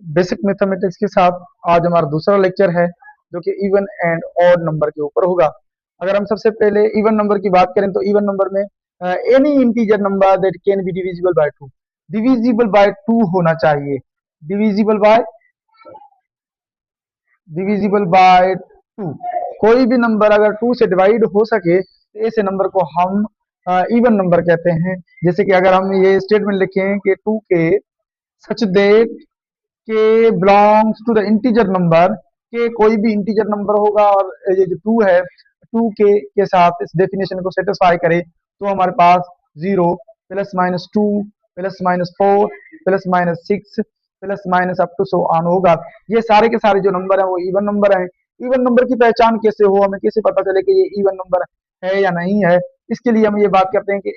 Basic mathematics के साथ आज हमारा दूसरा लेक्चर है जो कि इवन एंड ऑड नंबर के ऊपर होगा। अगर हम सबसे पहले इवन नंबर की बात करें तो इवन नंबर में any integer number that can be divisible by to, divisible by to होना चाहिए। Divisible by divisible by to, कोई भी नंबर अगर टू से डिवाइड हो सके तो ऐसे नंबर को हम इवन नंबर कहते हैं। जैसे कि अगर हम ये स्टेटमेंट लिखें कि two K such that K belongs to the integer number, K कोई भी इंटीजर नंबर होगा और ये जो टू है टू के साथ इस डेफिनेशन को सेटिस्फाई करे तो हमारे पास zero plus minus two plus minus four plus minus six plus minus up to so on होगा। ये सारे के सारे जो नंबर है वो इवन नंबर हैं। इवन नंबर की पहचान कैसे हो, हमें कैसे पता चले कि ये इवन नंबर है या नहीं है, इसके लिए हम ये बात करते हैं कि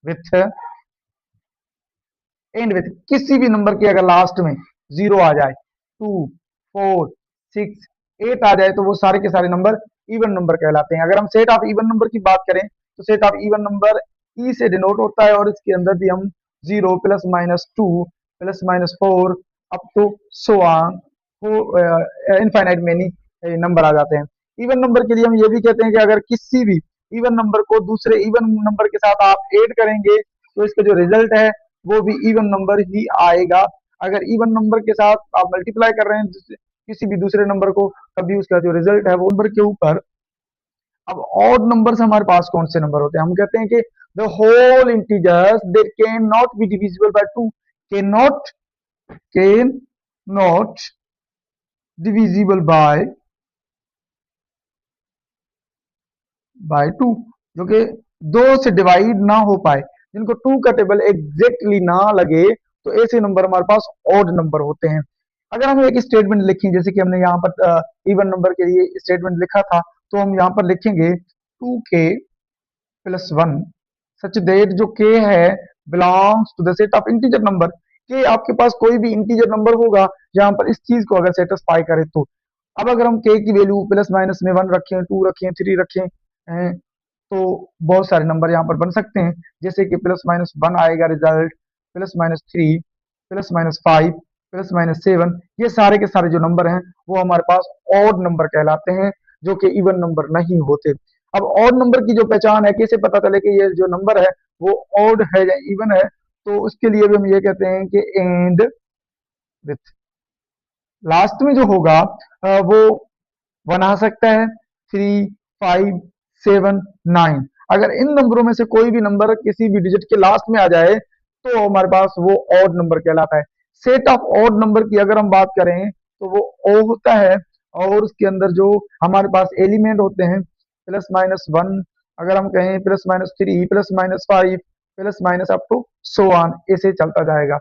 विथ एंड विथ किसी भी नंबर के अगर लास्ट में जीरो आ जाए, टू फोर सिक्स एट आ जाए तो वो सारे के सारे नंबर इवन नंबर कहलाते हैं। अगर हम सेट ऑफ इवन नंबर की बात करें तो set of even number E से डिनोट होता है और इसके अंदर भी हम zero plus minus two plus minus four up to so on infinite many number आ जाते हैं। इवन नंबर के लिए हम ये भी कहते हैं कि अगर किसी भी इवन नंबर को दूसरे इवन नंबर के साथ आप ऐड करेंगे तो इसका जो रिजल्ट है वो भी इवन नंबर ही आएगा। अगर इवन नंबर के साथ आप मल्टीप्लाई कर रहे हैं किसी भी दूसरे नंबर को, तभी उसका जो रिजल्ट है वो नंबर के ऊपर। अब ऑड नंबर से हमारे पास कौन से नंबर होते हैं? हम कहते हैं कि the whole integers that can not be divisible by two, can not divisible by two, जो कि दो से डिवाइड ना हो पाए, जिनको टू का टेबल एग्जैक्टली ना लगे, तो ऐसे नंबर हमारे पास ऑड नंबर होते हैं। अगर हम एक स्टेटमेंट लिखें, जैसे कि हमने यहाँ पर इवन नंबर के लिए स्टेटमेंट लिखा था, तो हम यहाँ पर लिखेंगे टू के प्लस वन सच दैट जो के है belongs to the set of integer number, K आपके पास कोई भी इंटीजर नंबर होगा जहां पर इस चीज को अगर सेटिस्फाई करे तो। अब अगर हम के की वैल्यू प्लस माइनस में वन रखें, टू रखें, थ्री रखें, तो बहुत सारे नंबर यहाँ पर बन सकते हैं। जैसे कि प्लस माइनस वन आएगा result, plus minus three, plus minus five, plus minus seven, ये सारे के सारे जो नंबर हैं वो हमारे पास ऑड नंबर कहलाते हैं, जो कि इवन नंबर नहीं होते। अब ऑड नंबर की जो पहचान है, कैसे पता चले कि ये जो नंबर है वो ऑड है या इवन है, तो उसके लिए भी हम ये कहते हैं कि एंड विथ लास्ट में जो होगा वो वन आ सकता है, थ्री, फाइव, सेवन, नाइन। अगर इन नंबरों में से कोई भी नंबर किसी भी डिजिट के लास्ट में आ जाए तो हमारे पास वो ऑड नंबर कहलाता है। सेट ऑफ ऑड नंबर की अगर हम बात करें तो वो ओ होता है और उसके अंदर जो हमारे पास एलिमेंट होते हैं प्लस माइनस वन, अगर हम कहें plus minus three, plus minus five, plus minus up to so on, ऐसे चलता जाएगा।